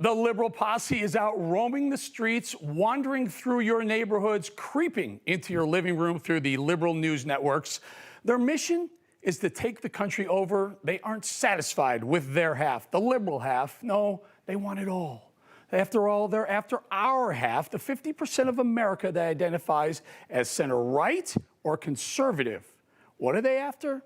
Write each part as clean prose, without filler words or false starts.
The liberal posse is out roaming the streets, wandering through your neighborhoods, creeping into your living room through the liberal news networks. Their mission is to take the country over. They aren't satisfied with their half, the liberal half. No, they want it all. After all, they're after our half, the 50% of America that identifies as center-right or conservative. What are they after?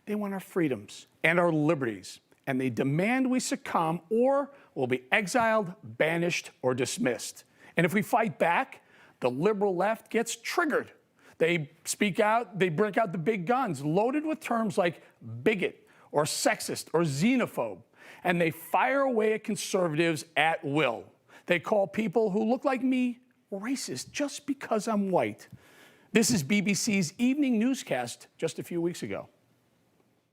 They want our freedoms and our liberties, and they demand we succumb or will be exiled, banished, or dismissed. And if we fight back, the liberal left gets triggered. They speak out, they break out the big guns, loaded with terms like bigot or sexist or xenophobe, and they fire away at conservatives at will. They call people who look like me racist just because I'm white. This is BBC's evening newscast just a few weeks ago.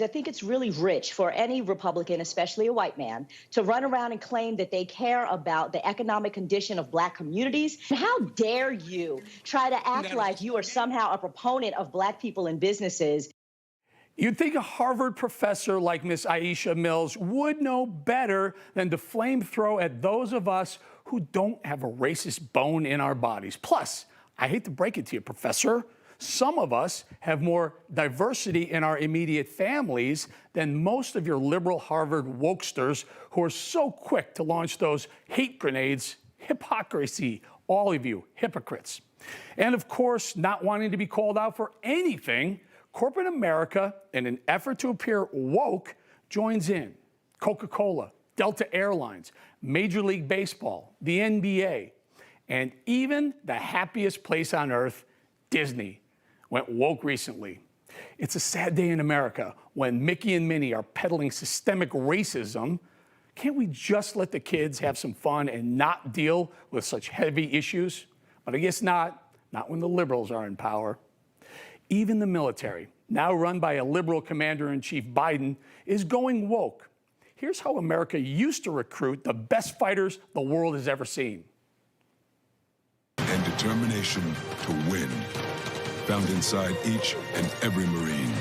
I think it's really rich for any Republican, especially a white man, to run around and claim that they care about the economic condition of black communities. How dare you try to act like you are somehow a proponent of black people and businesses? You'd think a Harvard professor like Miss Aisha Mills would know better than to flamethrow at those of us who don't have a racist bone in our bodies. Plus, I hate to break it to you, Professor, some of us have more diversity in our immediate families than most of your liberal Harvard wokesters who are so quick to launch those hate grenades. Hypocrisy, all of you hypocrites. And of course, not wanting to be called out for anything, corporate America, in an effort to appear woke, joins in. Coca-Cola, Delta Airlines, Major League Baseball, the NBA, and even the happiest place on earth, Disney, went woke recently. It's a sad day in America when Mickey and Minnie are peddling systemic racism. Can't we just let the kids have some fun and not deal with such heavy issues? But I guess not when the liberals are in power. Even the military, now run by a liberal commander-in-chief Biden, is going woke. Here's how America used to recruit the best fighters the world has ever seen. And determination to win, found inside each and every Marine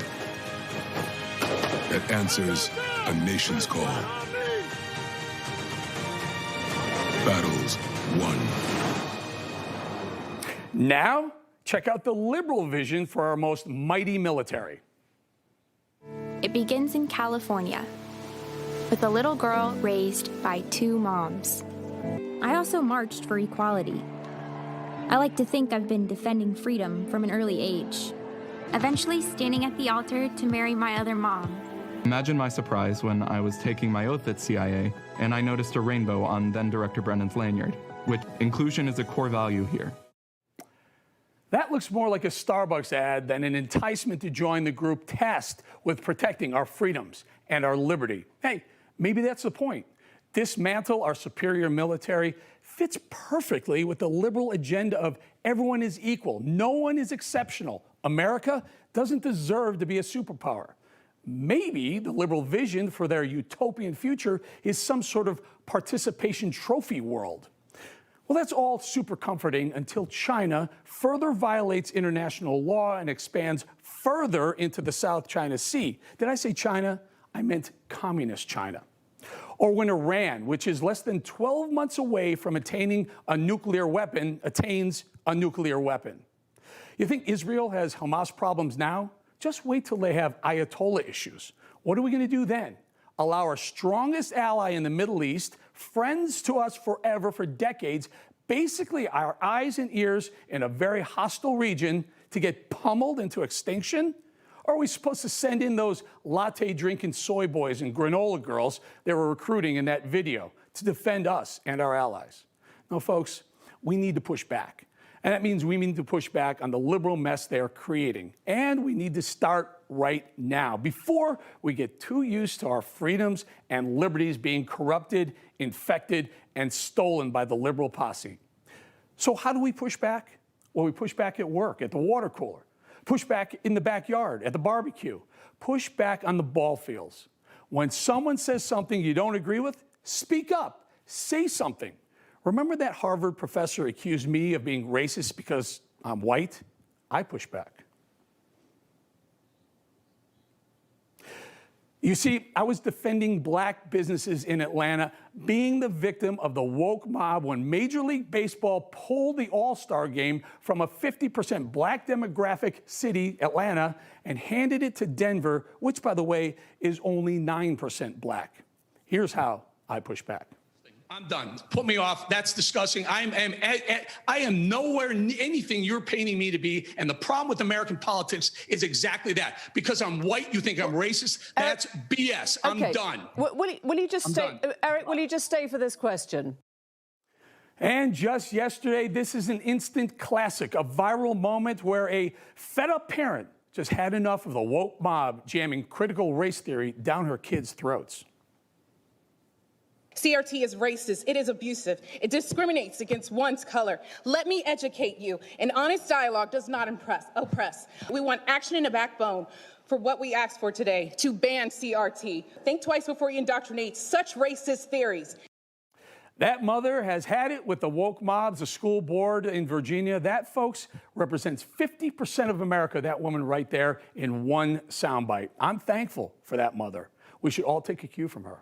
that answers a nation's call. Battles won. Now, check out the liberal vision for our most mighty military. It begins in California, with a little girl raised by two moms. I also marched for equality. I like to think I've been defending freedom from an early age, eventually standing at the altar to marry my other mom. Imagine my surprise when I was taking my oath at CIA and I noticed a rainbow on then-Director Brennan's lanyard, which inclusion is a core value here. That looks more like a Starbucks ad than an enticement to join the group tasked with protecting our freedoms and our liberty. Hey, maybe that's the point. Dismantle our superior military fits perfectly with the liberal agenda of everyone is equal, no one is exceptional. America doesn't deserve to be a superpower. Maybe the liberal vision for their utopian future is some sort of participation trophy world. Well, that's all super comforting until China further violates international law and expands further into the South China Sea. Did I say China? I meant communist China. Or when Iran, which is less than 12 months away from attaining a nuclear weapon, attains a nuclear weapon. You think Israel has Hamas problems now? Just wait till they have Ayatollah issues. What are we going to do then? Allow our strongest ally in the Middle East, friends to us forever for decades, basically our eyes and ears in a very hostile region, to get pummeled into extinction? Or are we supposed to send in those latte-drinking soy boys and granola girls they were recruiting in that video to defend us and our allies? No, folks, we need to push back. And that means we need to push back on the liberal mess they are creating. And we need to start right now, before we get too used to our freedoms and liberties being corrupted, infected, and stolen by the liberal posse. So how do we push back? Well, we push back at work, at the water cooler. Push back in the backyard, at the barbecue. Push back on the ball fields. When someone says something you don't agree with, speak up, say something. Remember that Harvard professor accused me of being racist because I'm white? I push back. You see, I was defending black businesses in Atlanta, being the victim of the woke mob when Major League Baseball pulled the All-Star game from a 50% black demographic city, Atlanta, and handed it to Denver, which, by the way, is only 9% black. Here's how I push back. I'm done. Put me off. That's disgusting. I am nowhere anything you're painting me to be. And the problem with American politics is exactly that. Because I'm white, you think I'm racist. That's BS. I'm done. Will you just stay, Eric? Will you just stay for this question? And just yesterday, this is an instant classic, a viral moment where a fed-up parent just had enough of the woke mob jamming critical race theory down her kids' throats. CRT is racist. It is abusive. It discriminates against one's color. Let me educate you. An honest dialogue does not oppress. We want action and a backbone for what we asked for today, to ban CRT. Think twice before you indoctrinate such racist theories. That mother has had it with the woke mobs, the school board in Virginia. That, folks, represents 50% of America, that woman right there in one soundbite. I'm thankful for that mother. We should all take a cue from her.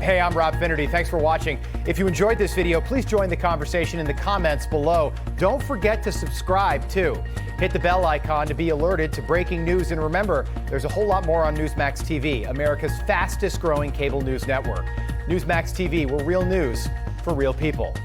Hey, I'm Rob Finnerty. Thanks for watching. If you enjoyed this video, please join the conversation in the comments below. Don't forget to subscribe, too. Hit the bell icon to be alerted to breaking news. And remember, there's a whole lot more on Newsmax TV, America's fastest growing cable news network. Newsmax TV, we're real news for real people.